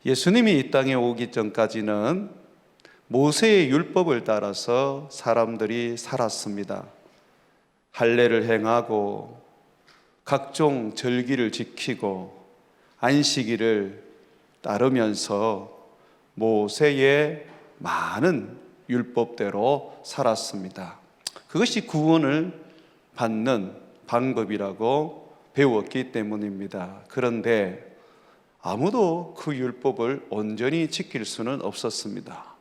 예수님이 이 땅에 오기 전까지는 모세의 율법을 따라서 사람들이 살았습니다. 할례를 행하고 각종 절기를 지키고 안식일을 따르면서 모세의 많은 율법대로 살았습니다. 그것이 구원을 받는 방법이라고 배웠기 때문입니다. 그런데 아무도 그 율법을 온전히 지킬 수는 없었습니다.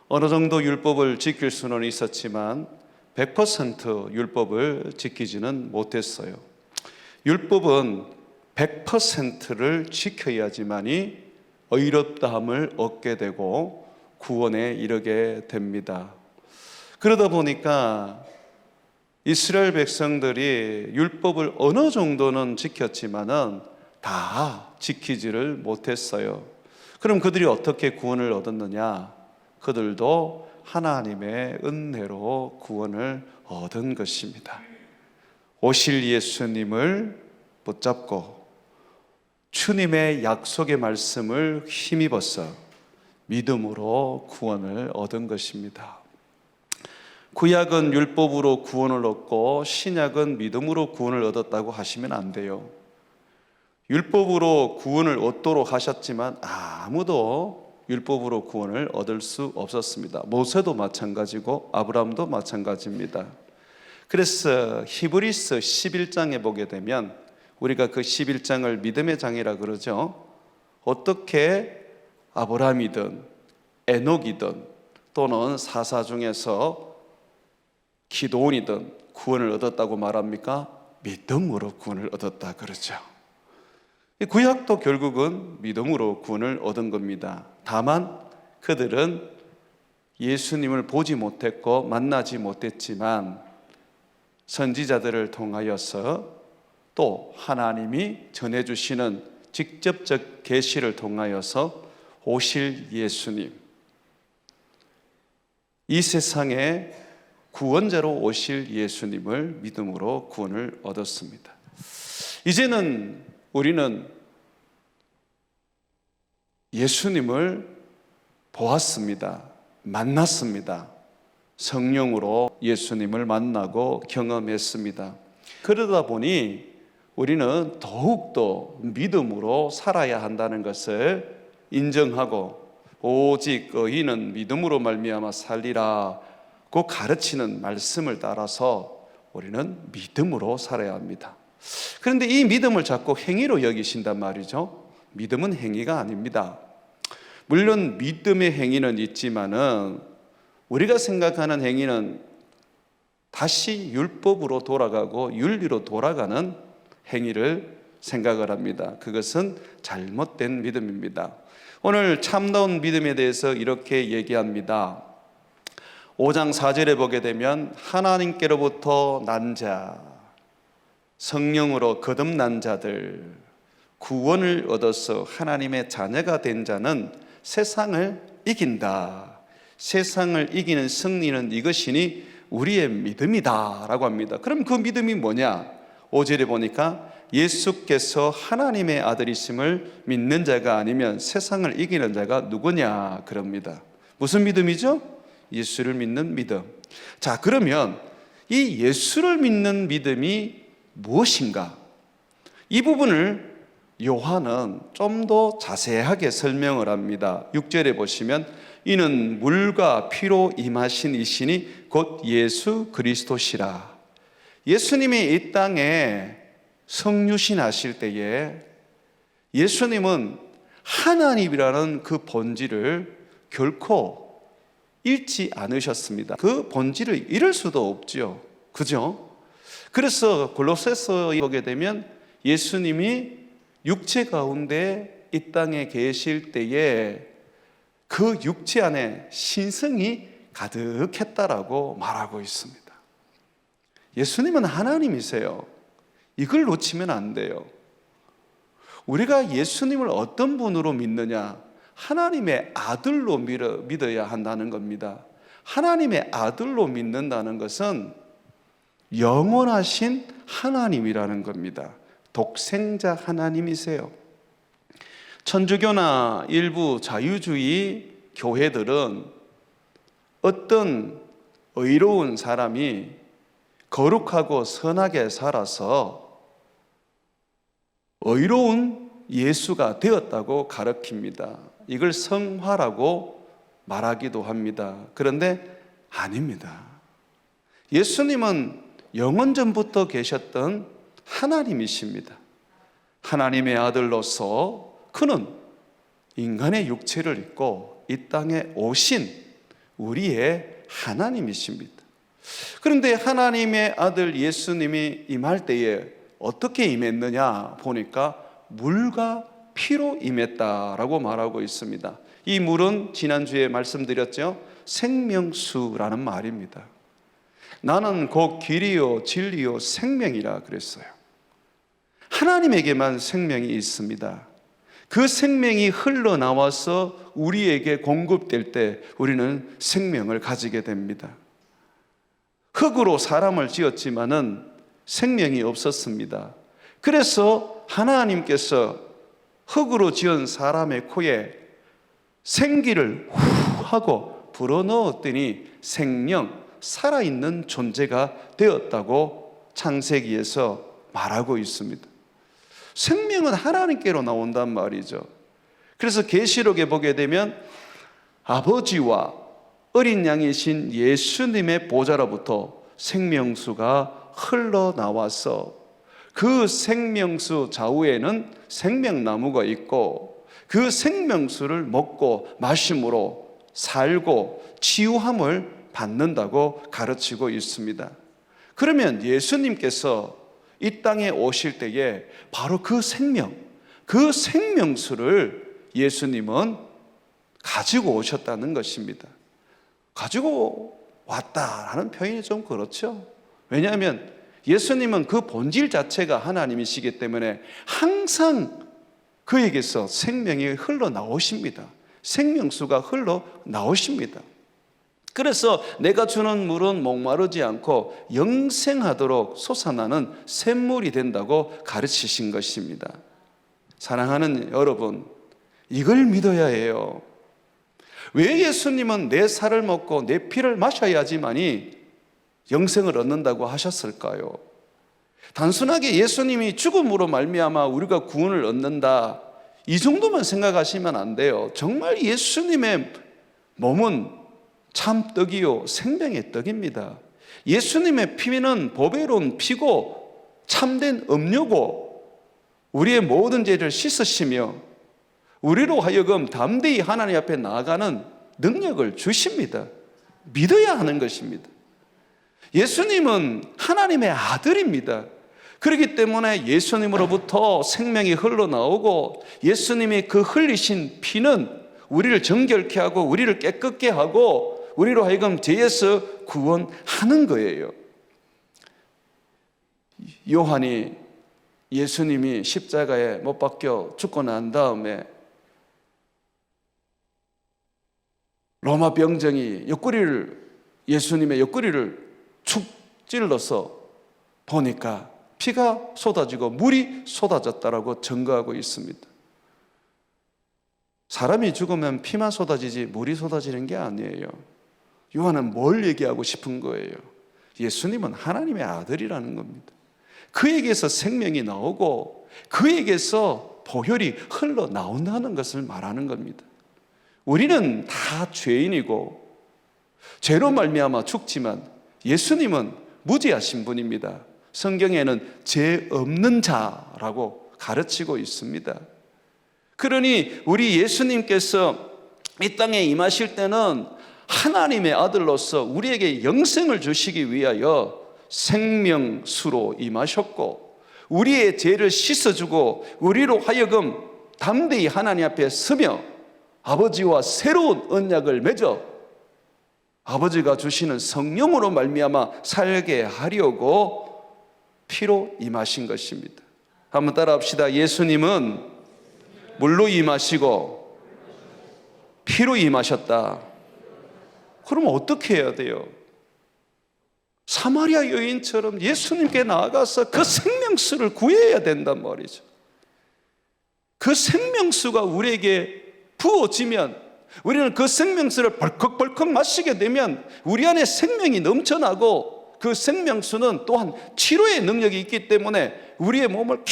어느 정도 율법을 지킬 수는 있었지만 100% 율법을 지키지는 못했어요. 율법은 100%를 지켜야지만이 의롭다함을 얻게 되고 구원에 이르게 됩니다. 그러다 보니까 이스라엘 백성들이 율법을 어느 정도는 지켰지만은 다 지키지를 못했어요. 그럼 그들이 어떻게 구원을 얻었느냐? 그들도 하나님의 은혜로 구원을 얻은 것입니다. 오실 예수님을 붙잡고 주님의 약속의 말씀을 힘입어서 믿음으로 구원을 얻은 것입니다. 구약은 율법으로 구원을 얻고 신약은 믿음으로 구원을 얻었다고 하시면 안 돼요. 율법으로 구원을 얻도록 하셨지만 아무도 율법으로 구원을 얻을 수 없었습니다. 모세도 마찬가지고 아브라함도 마찬가지입니다. 그래서 히브리서 11장에 보게 되면 우리가 그 11장을 믿음의 장이라 그러죠. 어떻게 아브라함이든 에녹이든 또는 사사 중에서 기도원이든 구원을 얻었다고 말합니까? 믿음으로 구원을 얻었다 그러죠. 구약도 결국은 믿음으로 구원을 얻은 겁니다. 다만 그들은 예수님을 보지 못했고 만나지 못했지만 선지자들을 통하여서 또 하나님이 전해주시는 직접적 계시를 통하여서 오실 예수님, 이 세상에 구원자로 오실 예수님을 믿음으로 구원을 얻었습니다. 이제는 우리는 예수님을 보았습니다. 만났습니다. 성령으로 예수님을 만나고 경험했습니다. 그러다 보니 우리는 더욱더 믿음으로 살아야 한다는 것을 인정하고 오직 의인은 믿음으로 말미암아 살리라고 가르치는 말씀을 따라서 우리는 믿음으로 살아야 합니다. 그런데 이 믿음을 자꾸 행위로 여기신단 말이죠. 믿음은 행위가 아닙니다. 물론 믿음의 행위는 있지만은 우리가 생각하는 행위는 다시 율법으로 돌아가고 윤리로 돌아가는 행위를 생각을 합니다. 그것은 잘못된 믿음입니다. 오늘 참다운 믿음에 대해서 이렇게 얘기합니다. 5장 4절에 보게 되면 하나님께로부터 난 자, 성령으로 거듭난 자들, 구원을 얻어서 하나님의 자녀가 된 자는 세상을 이긴다. 세상을 이기는 승리는 이것이니 우리의 믿음이다 라고 합니다. 그럼 그 믿음이 뭐냐? 5절에 보니까 예수께서 하나님의 아들이심을 믿는 자가 아니면 세상을 이기는 자가 누구냐 그럽니다. 무슨 믿음이죠? 예수를 믿는 믿음. 자, 그러면 이 예수를 믿는 믿음이 무엇인가? 이 부분을 요한은 좀 더 자세하게 설명을 합니다. 6절에 보시면 이는 물과 피로 임하신 이시니 곧 예수 그리스도시라. 예수님이 이 땅에 성육신하실 때에 예수님은 하나님이라는 그 본질을 결코 잃지 않으셨습니다. 그 본질을 잃을 수도 없죠. 그죠? 그래서 골로새서에 보게 되면 예수님이 육체 가운데 이 땅에 계실 때에 그 육체 안에 신성이 가득했다라고 말하고 있습니다. 예수님은 하나님이세요. 이걸 놓치면 안 돼요. 우리가 예수님을 어떤 분으로 믿느냐? 하나님의 아들로 믿어야 한다는 겁니다. 하나님의 아들로 믿는다는 것은 영원하신 하나님이라는 겁니다. 독생자 하나님이세요. 천주교나 일부 자유주의 교회들은 어떤 의로운 사람이 거룩하고 선하게 살아서 의로운 예수가 되었다고 가르칩니다. 이걸 성화라고 말하기도 합니다. 그런데 아닙니다. 예수님은 영원전부터 계셨던 하나님이십니다. 하나님의 아들로서 그는 인간의 육체를 입고 이 땅에 오신 우리의 하나님이십니다. 그런데 하나님의 아들 예수님이 임할 때에 어떻게 임했느냐 보니까 물과 피로 임했다라고 말하고 있습니다. 이 물은 지난주에 말씀드렸죠. 생명수라는 말입니다. 나는 곧 길이요 진리요 생명이라 그랬어요. 하나님에게만 생명이 있습니다. 그 생명이 흘러나와서 우리에게 공급될 때 우리는 생명을 가지게 됩니다. 흙으로 사람을 지었지만은 생명이 없었습니다. 그래서 하나님께서 흙으로 지은 사람의 코에 생기를 후 하고 불어넣었더니 생명, 살아있는 존재가 되었다고 창세기에서 말하고 있습니다. 생명은 하나님께로 나온단 말이죠. 그래서 계시록에 보게 되면 아버지와 어린 양이신 예수님의 보좌로부터 생명수가 흘러나와서 그 생명수 좌우에는 생명나무가 있고 그 생명수를 먹고 마심으로 살고 치유함을 받는다고 가르치고 있습니다. 그러면 예수님께서 이 땅에 오실 때에 바로 그 생명, 그 생명수를 예수님은 가지고 오셨다는 것입니다. 가지고 왔다라는 표현이 좀 그렇죠. 왜냐하면 예수님은 그 본질 자체가 하나님이시기 때문에 항상 그에게서 생명이 흘러나오십니다. 생명수가 흘러나오십니다. 그래서 내가 주는 물은 목마르지 않고 영생하도록 솟아나는 샘물이 된다고 가르치신 것입니다. 사랑하는 여러분, 이걸 믿어야 해요. 왜 예수님은 내 살을 먹고 내 피를 마셔야지만이 영생을 얻는다고 하셨을까요? 단순하게 예수님이 죽음으로 말미암아 우리가 구원을 얻는다, 이 정도만 생각하시면 안 돼요. 정말 예수님의 몸은 참 떡이요 생명의 떡입니다. 예수님의 피는 보배로운 피고 참된 음료고 우리의 모든 죄를 씻으시며 우리로 하여금 담대히 하나님 앞에 나아가는 능력을 주십니다. 믿어야 하는 것입니다. 예수님은 하나님의 아들입니다. 그렇기 때문에 예수님으로부터 생명이 흘러나오고 예수님이 그 흘리신 피는 우리를 정결케 하고 우리를 깨끗게 하고 우리로 하여금 죄에서 구원하는 거예요. 요한이 예수님이 십자가에 못 박혀 죽고 난 다음에 로마 병정이 예수님의 옆구리를 축 찔러서 보니까 피가 쏟아지고 물이 쏟아졌다라고 증거하고 있습니다. 사람이 죽으면 피만 쏟아지지 물이 쏟아지는 게 아니에요. 요한은 뭘 얘기하고 싶은 거예요? 예수님은 하나님의 아들이라는 겁니다. 그에게서 생명이 나오고 그에게서 보혈이 흘러나온다는 것을 말하는 겁니다. 우리는 다 죄인이고 죄로 말미암아 죽지만 예수님은 무죄하신 분입니다. 성경에는 죄 없는 자라고 가르치고 있습니다. 그러니 우리 예수님께서 이 땅에 임하실 때는 하나님의 아들로서 우리에게 영생을 주시기 위하여 생명수로 임하셨고 우리의 죄를 씻어주고 우리로 하여금 담대히 하나님 앞에 서며 아버지와 새로운 언약을 맺어 아버지가 주시는 성령으로 말미암아 살게 하려고 피로 임하신 것입니다. 한번 따라합시다. 예수님은 물로 임하시고 피로 임하셨다. 그러면 어떻게 해야 돼요? 사마리아 여인처럼 예수님께 나아가서 그 생명수를 구해야 된단 말이죠. 그 생명수가 우리에게 부어지면, 우리는 그 생명수를 벌컥벌컥 마시게 되면 우리 안에 생명이 넘쳐나고, 그 생명수는 또한 치료의 능력이 있기 때문에 우리의 몸을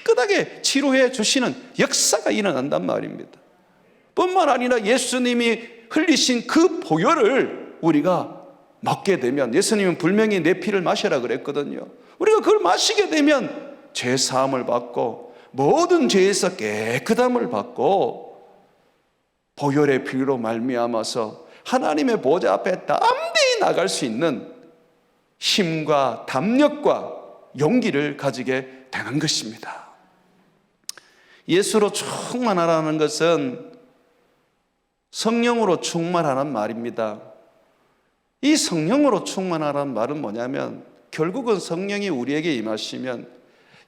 깨끗하게 치료해 주시는 역사가 일어난단 말입니다. 뿐만 아니라 예수님이 흘리신 그 보혈을 우리가 먹게 되면, 예수님은 분명히 내 피를 마셔라 그랬거든요. 우리가 그걸 마시게 되면 죄 사함을 받고 모든 죄에서 깨끗함을 받고 보혈의 피로 말미암아서 하나님의 보좌 앞에 담대히 나갈 수 있는 힘과 담력과 용기를 가지게 되는 것입니다. 예수로 충만하라는 것은 성령으로 충만하라는 말입니다. 이 성령으로 충만하라는 말은 뭐냐면, 결국은 성령이 우리에게 임하시면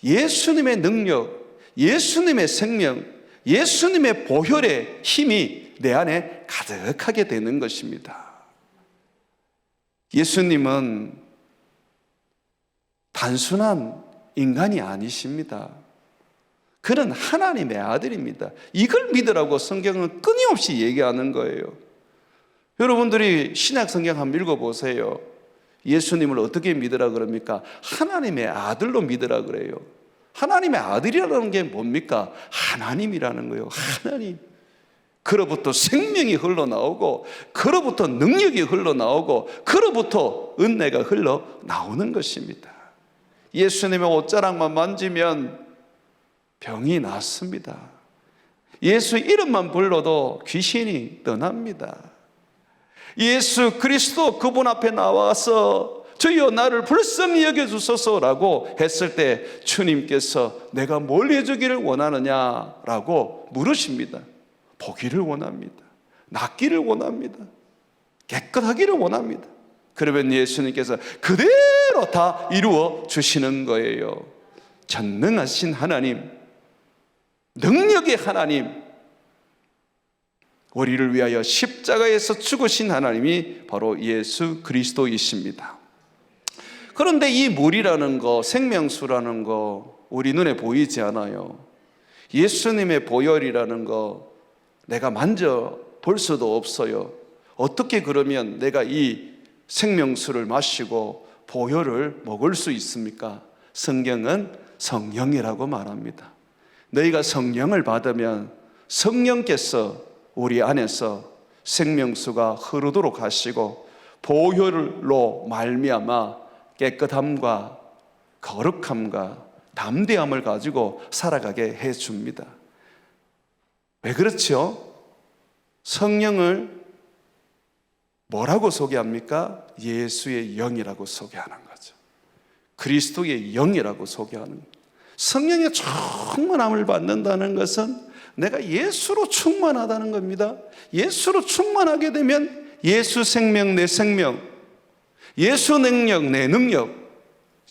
예수님의 능력, 예수님의 생명, 예수님의 보혈의 힘이 내 안에 가득하게 되는 것입니다. 예수님은 단순한 인간이 아니십니다. 그는 하나님의 아들입니다. 이걸 믿으라고 성경은 끊임없이 얘기하는 거예요. 여러분들이 신약 성경 한번 읽어보세요. 예수님을 어떻게 믿으라 그럽니까? 하나님의 아들로 믿으라 그래요. 하나님의 아들이라는 게 뭡니까? 하나님이라는 거예요. 하나님. 그로부터 생명이 흘러나오고, 그로부터 능력이 흘러나오고, 그로부터 은혜가 흘러나오는 것입니다. 예수님의 옷자락만 만지면 병이 낫습니다. 예수 이름만 불러도 귀신이 떠납니다. 예수 그리스도 그분 앞에 나와서 주여 나를 불쌍히 여겨주소서라고 했을 때 주님께서 내가 뭘 해주기를 원하느냐라고 물으십니다. 보기를 원합니다. 낫기를 원합니다. 깨끗하기를 원합니다. 그러면 예수님께서 그대로 다 이루어 주시는 거예요. 전능하신 하나님, 능력의 하나님, 우리를 위하여 십자가에서 죽으신 하나님이 바로 예수 그리스도이십니다. 그런데 이 물이라는 거, 생명수라는 거 우리 눈에 보이지 않아요. 예수님의 보혈이라는 거 내가 만져볼 수도 없어요. 어떻게 그러면 내가 이 생명수를 마시고 보혈을 먹을 수 있습니까? 성경은 성령이라고 말합니다. 너희가 성령을 받으면 성령께서 우리 안에서 생명수가 흐르도록 하시고 보혈로 말미암아 깨끗함과 거룩함과 담대함을 가지고 살아가게 해줍니다. 왜 그렇죠? 성령을 뭐라고 소개합니까? 예수의 영이라고 소개하는 거죠. 그리스도의 영이라고 소개하는 거죠. 성령의 충만함을 받는다는 것은 내가 예수로 충만하다는 겁니다. 예수로 충만하게 되면 예수 생명 내 생명, 예수 능력 내 능력,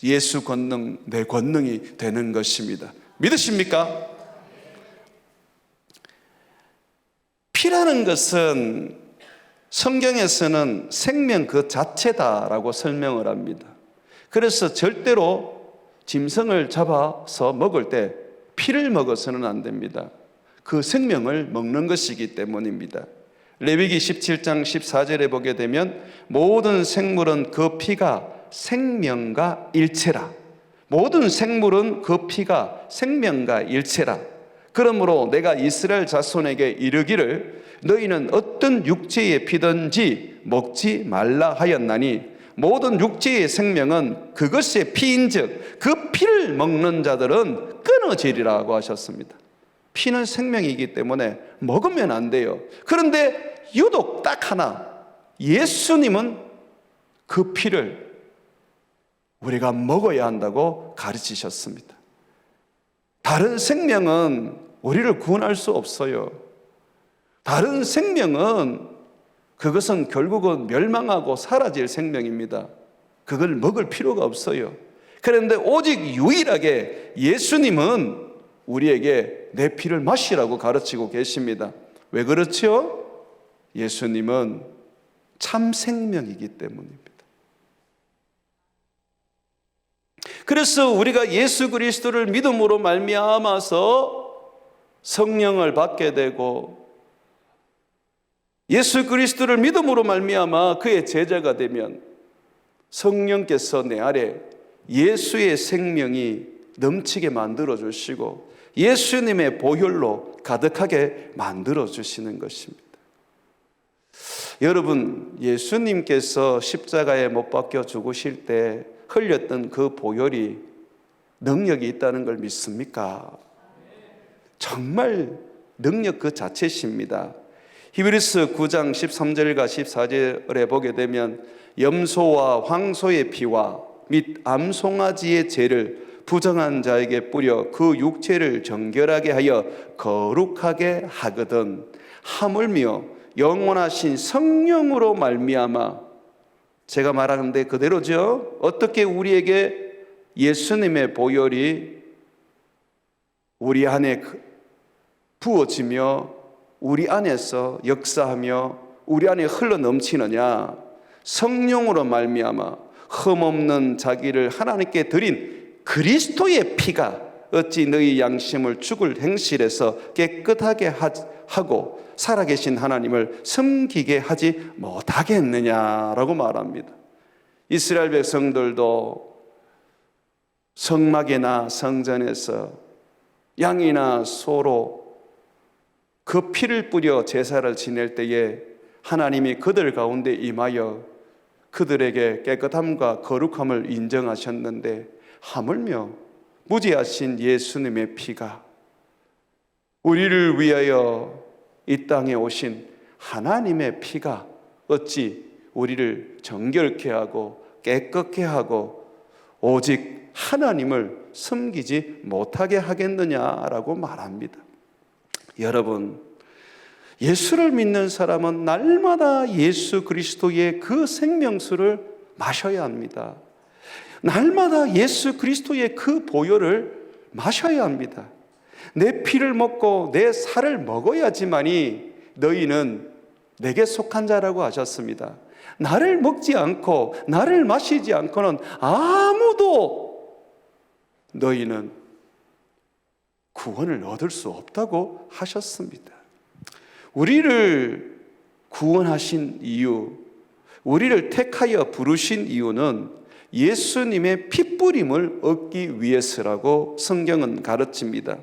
예수 권능 내 권능이 되는 것입니다. 믿으십니까? 피라는 것은 성경에서는 생명 그 자체다라고 설명을 합니다. 그래서 절대로 짐승을 잡아서 먹을 때 피를 먹어서는 안 됩니다. 그 생명을 먹는 것이기 때문입니다. 레위기 17장 14절에 보게 되면 모든 생물은 그 피가 생명과 일체라. 모든 생물은 그 피가 생명과 일체라. 그러므로 내가 이스라엘 자손에게 이르기를 너희는 어떤 육체의 피든지 먹지 말라 하였나니 모든 육체의 생명은 그것의 피인즉 그 피를 먹는 자들은 끊어지리라고 하셨습니다. 피는 생명이기 때문에 먹으면 안 돼요. 그런데 유독 딱 하나, 예수님은 그 피를 우리가 먹어야 한다고 가르치셨습니다. 다른 생명은 우리를 구원할 수 없어요. 다른 생명은 그것은 결국은 멸망하고 사라질 생명입니다. 그걸 먹을 필요가 없어요. 그런데 오직 유일하게 예수님은 우리에게 내 피를 마시라고 가르치고 계십니다. 왜 그렇죠? 예수님은 참 생명이기 때문입니다. 그래서 우리가 예수 그리스도를 믿음으로 말미암아서 성령을 받게 되고 예수 그리스도를 믿음으로 말미암아 그의 제자가 되면 성령께서 내 안에 예수의 생명이 넘치게 만들어 주시고 예수님의 보혈로 가득하게 만들어 주시는 것입니다. 여러분, 예수님께서 십자가에 못 박혀 죽으실 때 흘렸던 그 보혈이 능력이 있다는 걸 믿습니까? 정말 능력 그 자체십니다. 히브리서 9장 13절과 14절에 보게 되면 염소와 황소의 피와 및 암송아지의 죄를 부정한 자에게 뿌려 그 육체를 정결하게 하여 거룩하게 하거든 하물며 영원하신 성령으로 말미암아, 제가 말하는데 그대로죠. 어떻게 우리에게 예수님의 보혈이 우리 안에 부어지며 우리 안에서 역사하며 우리 안에 흘러 넘치느냐? 성령으로 말미암아 흠없는 자기를 하나님께 드린 그리스도의 피가 어찌 너희 양심을 죽을 행실에서 깨끗하게 하고 살아계신 하나님을 섬기게 하지 못하겠느냐라고 말합니다. 이스라엘 백성들도 성막이나 성전에서 양이나 소로 그 피를 뿌려 제사를 지낼 때에 하나님이 그들 가운데 임하여 그들에게 깨끗함과 거룩함을 인정하셨는데, 하물며 무지하신 예수님의 피가 우리를 위하여 이 땅에 오신 하나님의 피가 어찌 우리를 정결케 하고 깨끗게 하고 오직 하나님을 섬기지 못하게 하겠느냐라고 말합니다. 여러분, 예수를 믿는 사람은 날마다 예수 그리스도의 그 생명수를 마셔야 합니다. 날마다 예수 그리스도의 그 보혈을 마셔야 합니다. 내 피를 먹고 내 살을 먹어야지만이 너희는 내게 속한 자라고 하셨습니다. 나를 먹지 않고 나를 마시지 않고는 아무도 너희는 구원을 얻을 수 없다고 하셨습니다. 우리를 구원하신 이유, 우리를 택하여 부르신 이유는 예수님의 핏부림을 얻기 위해서라고 성경은 가르칩니다.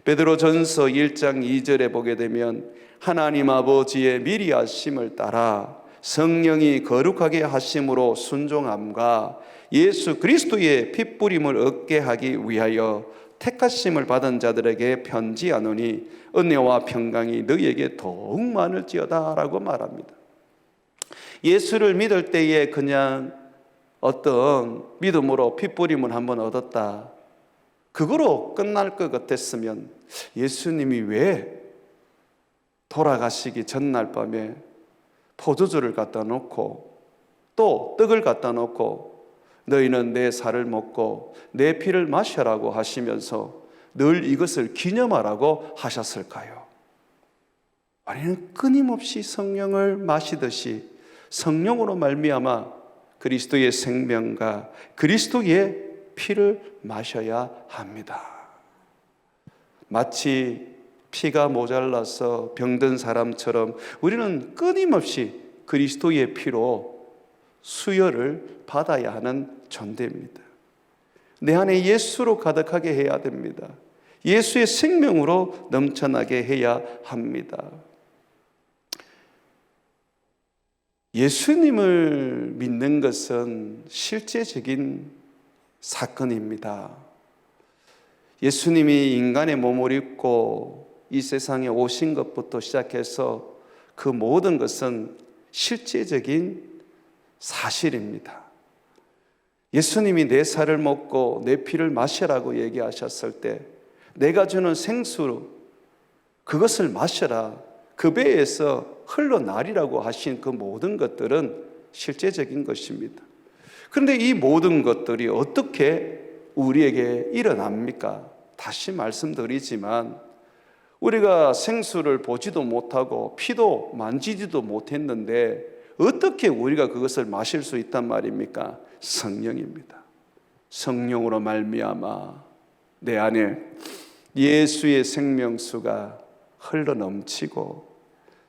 베드로전서 1장 2절에 보게 되면 하나님 아버지의 미리 하심을 따라 성령이 거룩하게 하심으로 순종함과 예수 그리스도의 핏부림을 얻게 하기 위하여 택하심을 받은 자들에게 편지하노니 은혜와 평강이 너희에게 더욱 많을지어다 라고 말합니다. 예수를 믿을 때에 그냥 어떤 믿음으로 핏부림을 한번 얻었다, 그거로 끝날 것 같았으면 예수님이 왜 돌아가시기 전날 밤에 포도주를 갖다 놓고 또 떡을 갖다 놓고 너희는 내 살을 먹고 내 피를 마셔라고 하시면서 늘 이것을 기념하라고 하셨을까요? 우리는 끊임없이 성령을 마시듯이 성령으로 말미암아 그리스도의 생명과 그리스도의 피를 마셔야 합니다. 마치 피가 모자라서 병든 사람처럼 우리는 끊임없이 그리스도의 피로 수혈을 받아야 하는 존재입니다. 내 안에 예수로 가득하게 해야 됩니다. 예수의 생명으로 넘쳐나게 해야 합니다. 예수님을 믿는 것은 실제적인 사건입니다. 예수님이 인간의 몸을 입고 이 세상에 오신 것부터 시작해서 그 모든 것은 실제적인 사실입니다. 예수님이 내 살을 먹고 내 피를 마셔라고 얘기하셨을 때 내가 주는 생수 그것을 마셔라, 그 배에서 흘러나리라고 하신 그 모든 것들은 실제적인 것입니다. 그런데 이 모든 것들이 어떻게 우리에게 일어납니까? 다시 말씀드리지만 우리가 생수를 보지도 못하고 피도 만지지도 못했는데 어떻게 우리가 그것을 마실 수 있단 말입니까? 성령입니다. 성령으로 말미암아 내 안에 예수의 생명수가 흘러 넘치고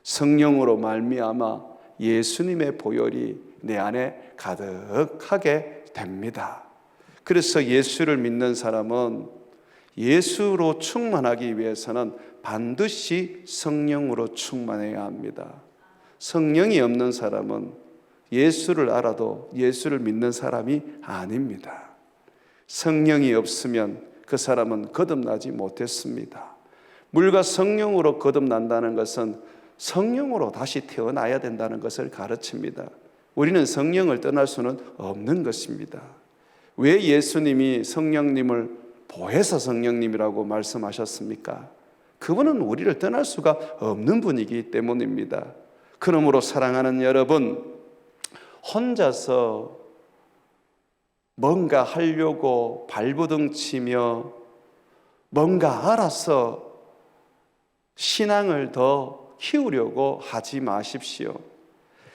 성령으로 말미암아 예수님의 보혈이 내 안에 가득하게 됩니다. 그래서 예수를 믿는 사람은 예수로 충만하기 위해서는 반드시 성령으로 충만해야 합니다. 성령이 없는 사람은 예수를 알아도 예수를 믿는 사람이 아닙니다. 성령이 없으면 그 사람은 거듭나지 못했습니다. 물과 성령으로 거듭난다는 것은 성령으로 다시 태어나야 된다는 것을 가르칩니다. 우리는 성령을 떠날 수는 없는 것입니다. 왜 예수님이 성령님을 보혜사 성령님이라고 말씀하셨습니까? 그분은 우리를 떠날 수가 없는 분이기 때문입니다. 그러므로 사랑하는 여러분, 혼자서 뭔가 하려고 발버둥 치며 뭔가 알아서 신앙을 더 키우려고 하지 마십시오.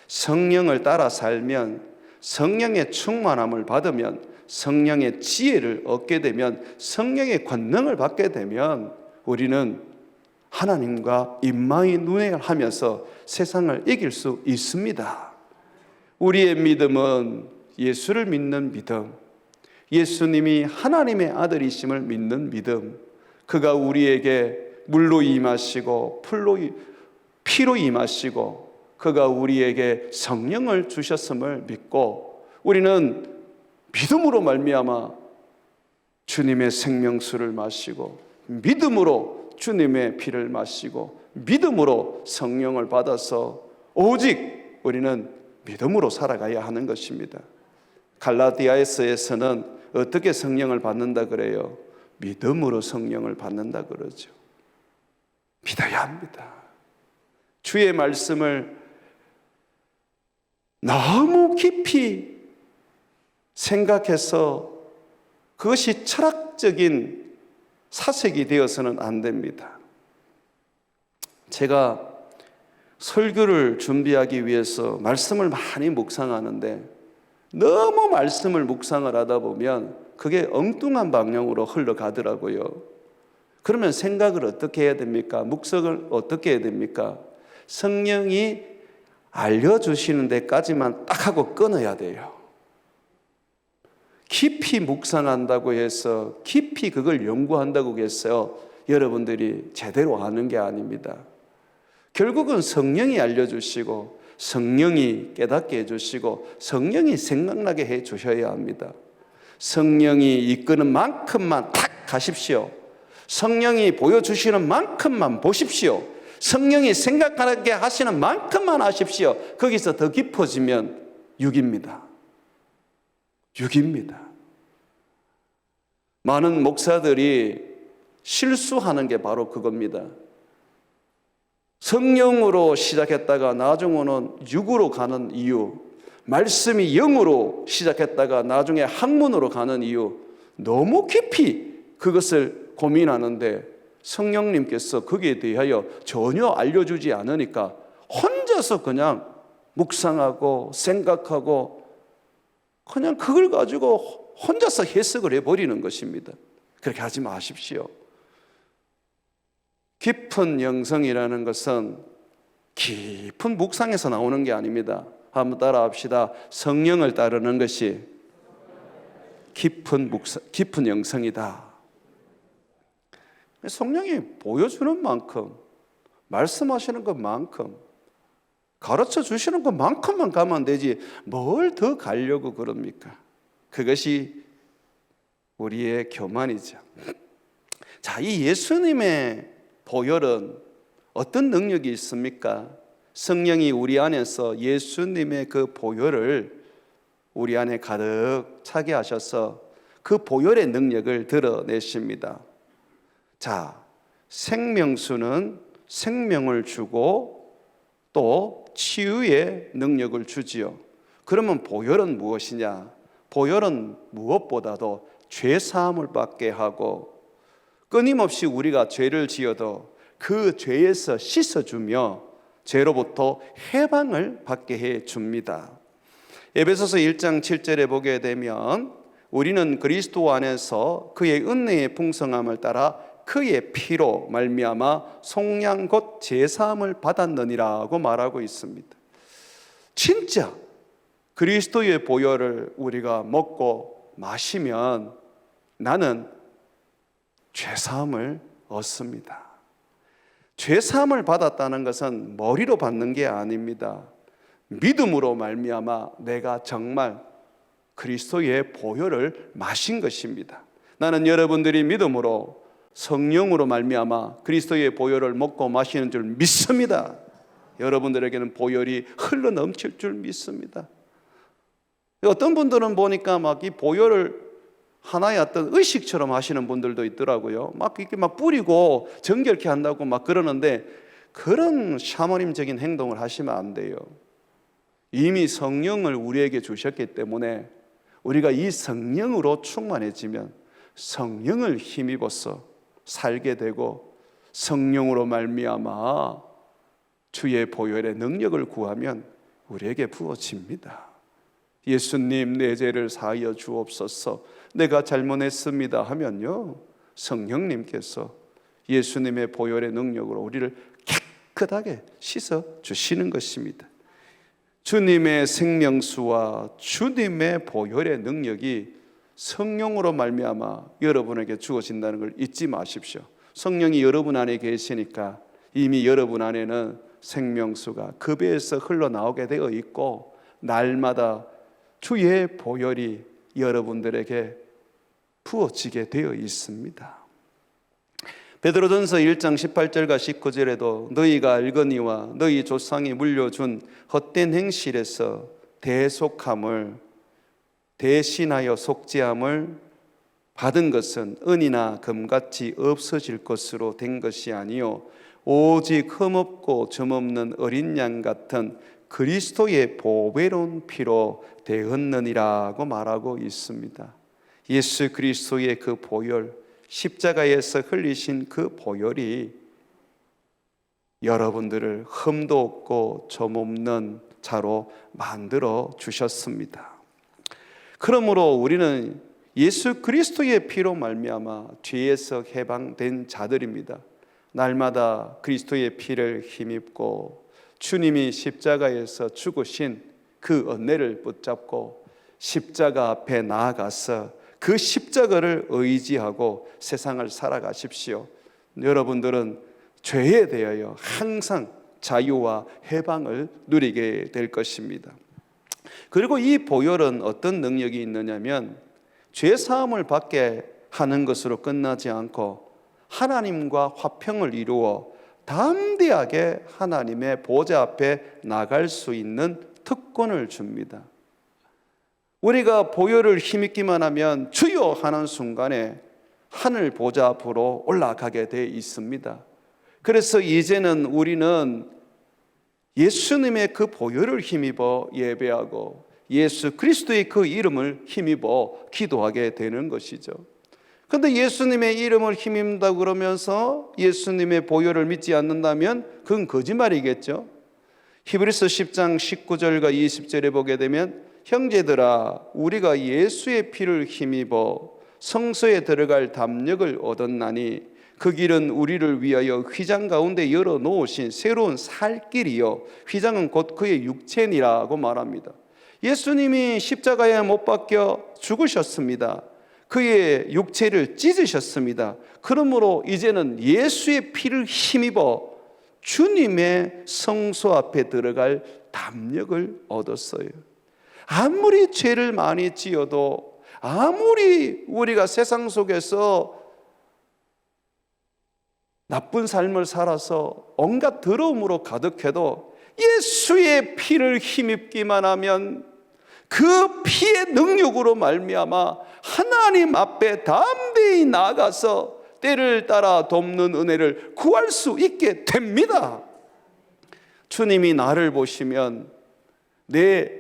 성령을 따라 살면, 성령의 충만함을 받으면, 성령의 지혜를 얻게 되면, 성령의 권능을 받게 되면 우리는 하나님과 임마이 눈에 하면서 세상을 이길 수 있습니다. 우리의 믿음은 예수를 믿는 믿음, 예수님이 하나님의 아들이심을 믿는 믿음, 그가 우리에게 물로 임하시고 피로 임하시고 그가 우리에게 성령을 주셨음을 믿고 우리는 믿음으로 말미암아 주님의 생명수를 마시고 믿음으로 주님의 피를 마시고 믿음으로 성령을 받아서 오직 우리는 믿음으로 살아가야 하는 것입니다. 갈라디아서에서는 어떻게 성령을 받는다 그래요? 믿음으로 성령을 받는다 그러죠. 믿어야 합니다. 주의 말씀을 너무 깊이 생각해서 그것이 철학적인 사색이 되어서는 안 됩니다. 제가 설교를 준비하기 위해서 말씀을 많이 묵상하는데 너무 말씀을 묵상을 하다 보면 그게 엉뚱한 방향으로 흘러가더라고요. 그러면 생각을 어떻게 해야 됩니까? 묵상을 어떻게 해야 됩니까? 성령이 알려주시는 데까지만 딱 하고 끊어야 돼요. 깊이 묵상한다고 해서 깊이 그걸 연구한다고 해서 여러분들이 제대로 아는 게 아닙니다. 결국은 성령이 알려주시고 성령이 깨닫게 해주시고 성령이 생각나게 해주셔야 합니다. 성령이 이끄는 만큼만 탁 가십시오. 성령이 보여주시는 만큼만 보십시오. 성령이 생각하게 하시는 만큼만 하십시오. 거기서 더 깊어지면 육입니다. 육입니다. 많은 목사들이 실수하는 게 바로 그겁니다. 성령으로 시작했다가 나중에는 육으로 가는 이유, 말씀이 영으로 시작했다가 나중에 학문으로 가는 이유, 너무 깊이 그것을 고민하는데 성령님께서 거기에 대하여 전혀 알려주지 않으니까 혼자서 그냥 묵상하고 생각하고 그냥 그걸 가지고 혼자서 해석을 해버리는 것입니다. 그렇게 하지 마십시오. 깊은 영성이라는 것은 깊은 묵상에서 나오는 게 아닙니다. 한번 따라 합시다. 성령을 따르는 것이 깊은 영성이다. 성령이 보여주는 만큼, 말씀하시는 것만큼, 가르쳐 주시는 것만큼만 가면 되지 뭘 더 가려고 그럽니까? 그것이 우리의 교만이죠. 자, 이 예수님의 보혈은 어떤 능력이 있습니까? 성령이 우리 안에서 예수님의 그 보혈을 우리 안에 가득 차게 하셔서 그 보혈의 능력을 드러내십니다. 자, 생명수는 생명을 주고 또 치유의 능력을 주지요. 그러면 보혈은 무엇이냐? 보혈은 무엇보다도 죄사함을 받게 하고 끊임없이 우리가 죄를 지어도 그 죄에서 씻어주며 죄로부터 해방을 받게 해줍니다. 에베소서 1장 7절에 보게 되면 우리는 그리스도 안에서 그의 은혜의 풍성함을 따라 그의 피로 말미암아 속량 곧 제사함을 받았느니라고 말하고 있습니다. 진짜 그리스도의 보혈을 우리가 먹고 마시면 나는 죄사함을 얻습니다. 죄사함을 받았다는 것은 머리로 받는 게 아닙니다. 믿음으로 말미암아 내가 정말 그리스도의 보혈을 마신 것입니다. 나는 여러분들이 믿음으로 성령으로 말미암아 그리스도의 보혈을 먹고 마시는 줄 믿습니다. 여러분들에게는 보혈이 흘러 넘칠 줄 믿습니다. 어떤 분들은 보니까 막 이 보혈을 하나의 어떤 의식처럼 하시는 분들도 있더라고요. 막 이렇게 막 뿌리고 정결케 한다고 막 그러는데 그런 샤머님적인 행동을 하시면 안 돼요. 이미 성령을 우리에게 주셨기 때문에 우리가 이 성령으로 충만해지면 성령을 힘입어서 살게 되고 성령으로 말미암아 주의 보혈의 능력을 구하면 우리에게 부어집니다. 예수님, 내 죄를 사하여 주옵소서, 내가 잘못했습니다 하면요, 성령님께서 예수님의 보혈의 능력으로 우리를 깨끗하게 씻어 주시는 것입니다. 주님의 생명수와 주님의 보혈의 능력이 성령으로 말미암아 여러분에게 주어진다는 걸 잊지 마십시오. 성령이 여러분 안에 계시니까 이미 여러분 안에는 생명수가 그 배에서 흘러나오게 되어 있고 날마다 주의 보혈이 여러분들에게 부어지게 되어 있습니다. 베드로전서 1장 18절과 19절에도 너희가 알거니와 너희 조상이 물려준 헛된 행실에서 대속함을 대신하여 속죄함을 받은 것은 은이나 금같이 없어질 것으로 된 것이 아니요 오직 흠없고 점없는 어린 양 같은 그리스도의 보배로운 피로 되었느니라고 말하고 있습니다. 예수 그리스도의 그 보혈, 십자가에서 흘리신 그 보혈이 여러분들을 흠도 없고 점 없는 자로 만들어 주셨습니다. 그러므로 우리는 예수 그리스도의 피로 말미암아 죄에서 해방된 자들입니다. 날마다 그리스도의 피를 힘입고 주님이 십자가에서 죽으신 그 은혜를 붙잡고 십자가 앞에 나아가서 그 십자가를 의지하고 세상을 살아가십시오. 여러분들은 죄에 대하여 항상 자유와 해방을 누리게 될 것입니다. 그리고 이 보혈은 어떤 능력이 있느냐면 죄 사함을 받게 하는 것으로 끝나지 않고 하나님과 화평을 이루어 담대하게 하나님의 보좌 앞에 나갈 수 있는 특권을 줍니다. 우리가 보혈을 힘입기만 하면 주여 하는 순간에 하늘 보좌 앞으로 올라가게 돼 있습니다. 그래서 이제는 우리는 예수님의 그 보혈을 힘입어 예배하고 예수 그리스도의 그 이름을 힘입어 기도하게 되는 것이죠. 그런데 예수님의 이름을 힘입는다고 그러면서 예수님의 보혈을 믿지 않는다면 그건 거짓말이겠죠. 히브리서 10장 19절과 20절에 보게 되면 형제들아 우리가 예수의 피를 힘입어 성소에 들어갈 담력을 얻었나니 그 길은 우리를 위하여 휘장 가운데 열어 놓으신 새로운 살 길이요 휘장은 곧 그의 육체니라고 말합니다. 예수님이 십자가에 못 박혀 죽으셨습니다. 그의 육체를 찢으셨습니다. 그러므로 이제는 예수의 피를 힘입어 주님의 성소 앞에 들어갈 담력을 얻었어요. 아무리 죄를 많이 지어도 아무리 우리가 세상 속에서 나쁜 삶을 살아서 온갖 더러움으로 가득해도 예수의 피를 힘입기만 하면 그 피의 능력으로 말미암아 하나님 앞에 담대히 나아가서 때를 따라 돕는 은혜를 구할 수 있게 됩니다. 주님이 나를 보시면 내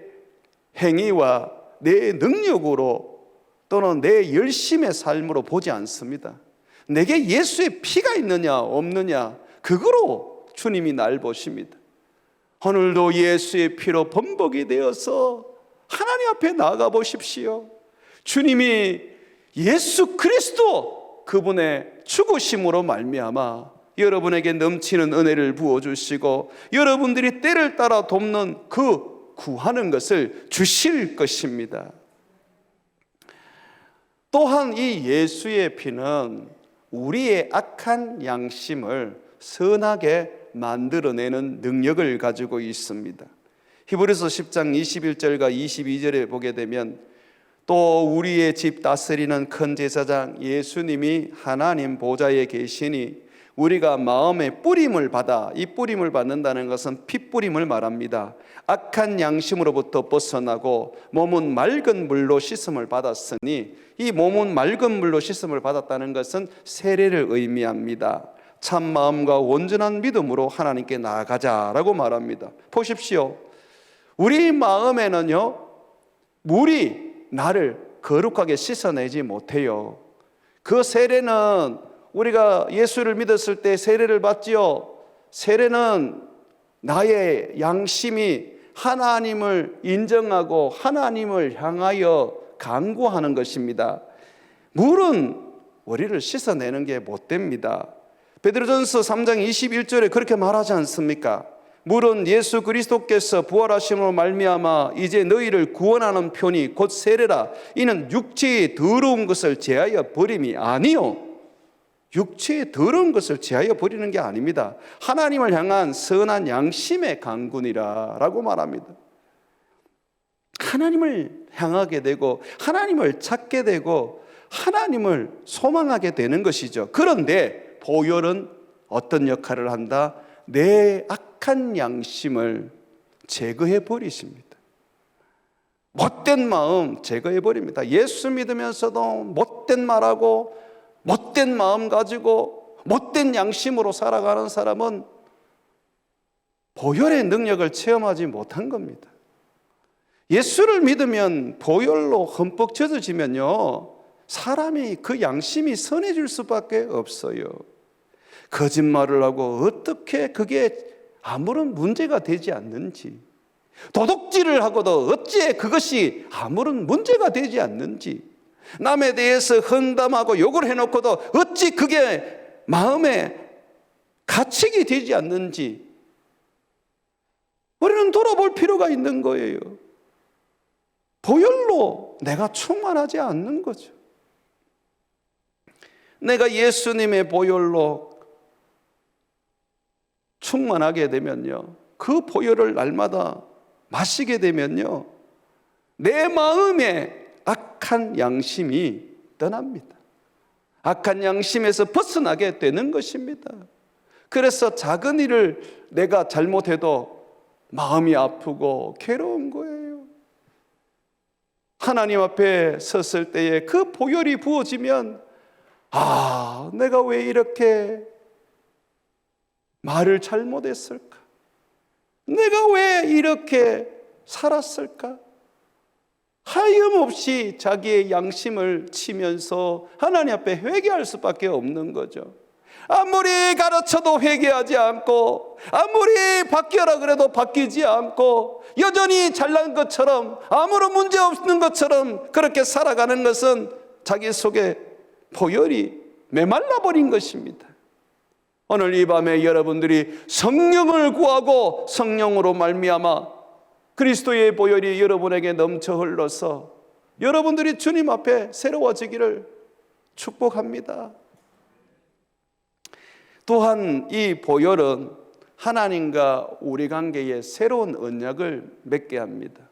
행위와 내 능력으로 또는 내 열심의 삶으로 보지 않습니다. 내게 예수의 피가 있느냐 없느냐 그거로 주님이 날 보십니다. 오늘도 예수의 피로 범벅이 되어서 하나님 앞에 나아가 보십시오. 주님이 예수 그리스도 그분의 죽으심으로 말미암아 여러분에게 넘치는 은혜를 부어주시고 여러분들이 때를 따라 돕는 그 구하는 것을 주실 것입니다. 또한 이 예수의 피는 우리의 악한 양심을 선하게 만들어내는 능력을 가지고 있습니다. 히브리서 10장 21절과 22절에 보게 되면 또 우리의 집 다스리는 큰 제사장 예수님이 하나님 보좌에 계시니 우리가 마음의 뿌림을 받아, 이 뿌림을 받는다는 것은 핏뿌림을 말합니다. 악한 양심으로부터 벗어나고 몸은 맑은 물로 씻음을 받았으니, 이 몸은 맑은 물로 씻음을 받았다는 것은 세례를 의미합니다. 참 마음과 온전한 믿음으로 하나님께 나아가자라고 말합니다. 보십시오. 우리 마음에는요, 물이 나를 거룩하게 씻어내지 못해요. 그 세례는 우리가 예수를 믿었을 때 세례를 받지요. 세례는 나의 양심이 하나님을 인정하고 하나님을 향하여 간구하는 것입니다. 물은 우리를 씻어내는 게 못 됩니다. 베드로전서 3장 21절에 그렇게 말하지 않습니까? 물은 예수 그리스도께서 부활하심으로 말미암아 이제 너희를 구원하는 편이 곧 세례라. 이는 육체의 더러운 것을 제하여 버림이 아니요, 육체의 더러운 것을 제하여 버리는 게 아닙니다. 하나님을 향한 선한 양심의 강군이라 라고 말합니다. 하나님을 향하게 되고 하나님을 찾게 되고 하나님을 소망하게 되는 것이죠. 그런데 보혈은 어떤 역할을 한다? 내 악한 양심을 제거해 버리십니다. 못된 마음 제거해 버립니다. 예수 믿으면서도 못된 말하고 못된 마음 가지고 못된 양심으로 살아가는 사람은 보혈의 능력을 체험하지 못한 겁니다. 예수를 믿으면 보혈로 흠뻑 젖어지면요, 사람이 그 양심이 선해질 수밖에 없어요. 거짓말을 하고 어떻게 그게 아무런 문제가 되지 않는지, 도둑질을 하고도 어찌 그것이 아무런 문제가 되지 않는지, 남에 대해서 험담하고 욕을 해놓고도 어찌 그게 마음에 가책이 되지 않는지 우리는 돌아볼 필요가 있는 거예요. 보혈로 내가 충만하지 않는 거죠. 내가 예수님의 보혈로 충만하게 되면요, 그 보혈을 날마다 마시게 되면요, 내 마음에 악한 양심이 떠납니다. 악한 양심에서 벗어나게 되는 것입니다. 그래서 작은 일을 내가 잘못해도 마음이 아프고 괴로운 거예요. 하나님 앞에 섰을 때에 그 보혈이 부어지면, 아, 내가 왜 이렇게 말을 잘못했을까? 내가 왜 이렇게 살았을까? 하염없이 자기의 양심을 치면서 하나님 앞에 회개할 수밖에 없는 거죠. 아무리 가르쳐도 회개하지 않고, 아무리 바뀌어라 그래도 바뀌지 않고, 여전히 잘난 것처럼 아무런 문제 없는 것처럼 그렇게 살아가는 것은 자기 속에 보혈이 메말라 버린 것입니다. 오늘 이 밤에 여러분들이 성령을 구하고 성령으로 말미암아 그리스도의 보혈이 여러분에게 넘쳐 흘러서 여러분들이 주님 앞에 새로워지기를 축복합니다. 또한 이 보혈은 하나님과 우리 관계에 새로운 언약을 맺게 합니다.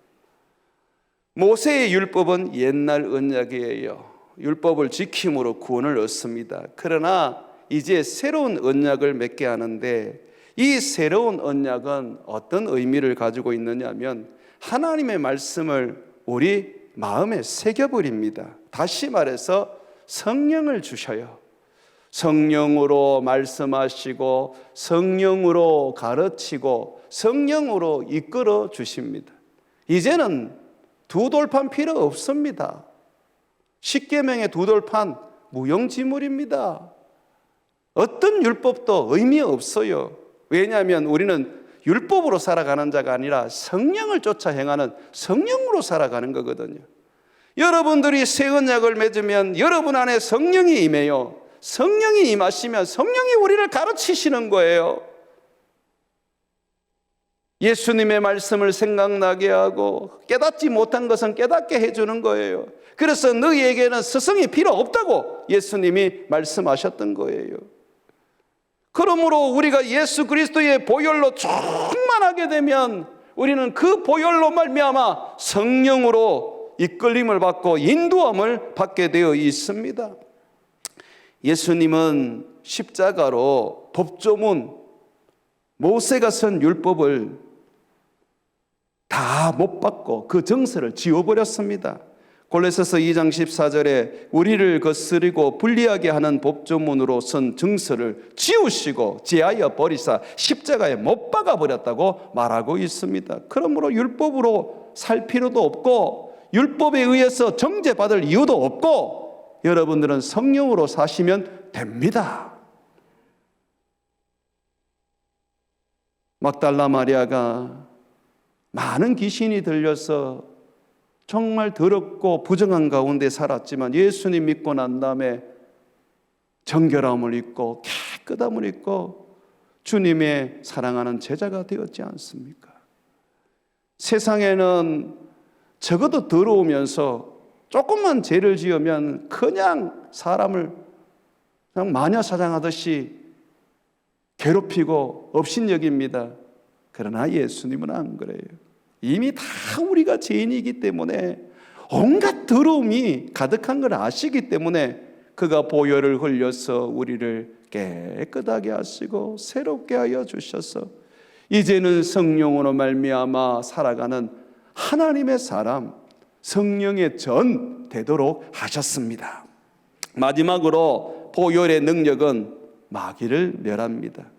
모세의 율법은 옛날 언약이에요. 율법을 지킴으로 구원을 얻습니다. 그러나 이제 새로운 언약을 맺게 하는데, 이 새로운 언약은 어떤 의미를 가지고 있느냐면 하나님의 말씀을 우리 마음에 새겨버립니다. 다시 말해서 성령을 주셔요. 성령으로 말씀하시고 성령으로 가르치고 성령으로 이끌어 주십니다. 이제는 두 돌판 필요 없습니다. 십계명의 두 돌판 무용지물입니다. 어떤 율법도 의미 없어요. 왜냐하면 우리는 율법으로 살아가는 자가 아니라 성령을 쫓아 행하는 성령으로 살아가는 거거든요. 여러분들이 새 언약을 맺으면 여러분 안에 성령이 임해요. 성령이 임하시면 성령이 우리를 가르치시는 거예요. 예수님의 말씀을 생각나게 하고 깨닫지 못한 것은 깨닫게 해주는 거예요. 그래서 너희에게는 스승이 필요 없다고 예수님이 말씀하셨던 거예요. 그러므로 우리가 예수 그리스도의 보혈로 충만하게 되면 우리는 그 보혈로 말미암아 성령으로 이끌림을 받고 인도함을 받게 되어 있습니다. 예수님은 십자가로 법조문, 모세가 쓴 율법을 다 못 받고 그 정서를 지워버렸습니다. 골로새서 2장 14절에 우리를 거스리고 불리하게 하는 법조문으로 쓴 정서를 지우시고 제하여 버리사 십자가에 못 박아버렸다고 말하고 있습니다. 그러므로 율법으로 살 필요도 없고 율법에 의해서 정죄받을 이유도 없고 여러분들은 성령으로 사시면 됩니다. 막달라 마리아가 많은 귀신이 들려서 정말 더럽고 부정한 가운데 살았지만 예수님 믿고 난 다음에 정결함을 입고 깨끗함을 입고 주님의 사랑하는 제자가 되었지 않습니까? 세상에는 적어도 더러우면서 조금만 죄를 지으면 그냥 사람을 그냥 마녀사냥하듯이 괴롭히고 업신여깁니다. 그러나 예수님은 안 그래요. 이미 다 우리가 죄인이기 때문에 온갖 더러움이 가득한 걸 아시기 때문에 그가 보혈을 흘려서 우리를 깨끗하게 하시고 새롭게 하여 주셔서 이제는 성령으로 말미암아 살아가는 하나님의 사람, 성령의 전 되도록 하셨습니다. 마지막으로 보혈의 능력은 마귀를 멸합니다.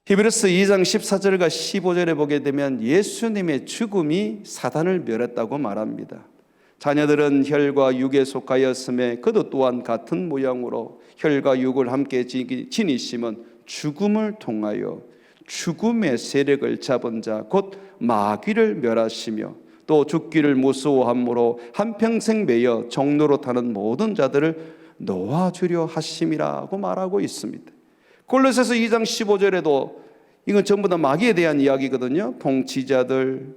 히브리서 2장 14절과 15절에 보게 되면 예수님의 죽음이 사단을 멸했다고 말합니다. 자녀들은 혈과 육에 속하였음에 그도 또한 같은 모양으로 혈과 육을 함께 지니심은 죽음을 통하여 죽음의 세력을 잡은 자 곧 마귀를 멸하시며 또 죽기를 무서워함으로 한평생 매여 종로로 타는 모든 자들을 놓아주려 하심이라고 말하고 있습니다. 골로새서 2장 15절에도 이건 전부 다 마귀에 대한 이야기거든요. 통치자들,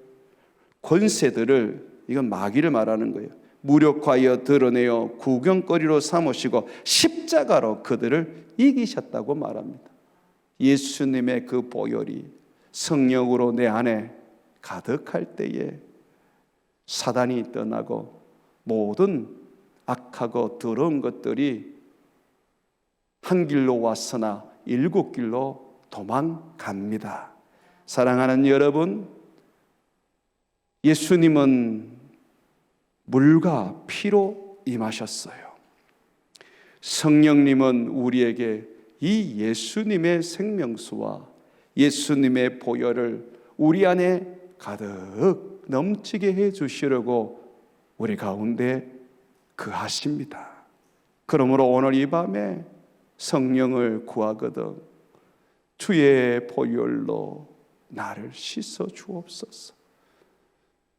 권세들을 이건 마귀를 말하는 거예요. 무력하여 드러내어 구경거리로 삼으시고 십자가로 그들을 이기셨다고 말합니다. 예수님의 그 보혈이 성령으로 내 안에 가득할 때에 사단이 떠나고 모든 악하고 더러운 것들이 한 길로 왔으나 일곱 길로 도망갑니다. 사랑하는 여러분, 예수님은 물과 피로 임하셨어요. 성령님은 우리에게 이 예수님의 생명수와 예수님의 보혈을 우리 안에 가득 넘치게 해 주시려고 우리 가운데 거하십니다. 그러므로 오늘 이 밤에 성령을 구하거든 주의 보혈로 나를 씻어 주옵소서.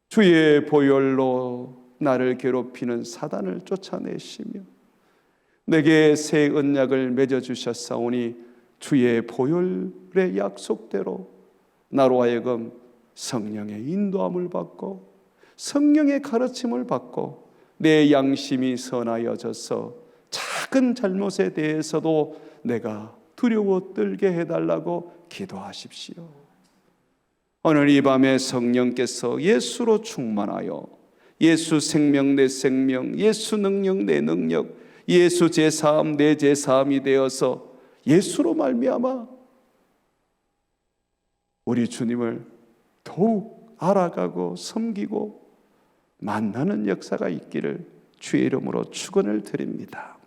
주의 보혈로 나를 괴롭히는 사단을 쫓아내시며 내게 새 언약을 맺어주셨사오니 주의 보혈의 약속대로 나로 하여금 성령의 인도함을 받고 성령의 가르침을 받고 내 양심이 선하여져서 작은 잘못에 대해서도 내가 두려워 떨게 해달라고 기도하십시오. 오늘 이 밤에 성령께서 예수로 충만하여 예수 생명 내 생명, 예수 능력 내 능력, 예수 제사함 내 제사함이 되어서 예수로 말미암아 우리 주님을 더욱 알아가고 섬기고 만나는 역사가 있기를 주의 이름으로 축원을 드립니다.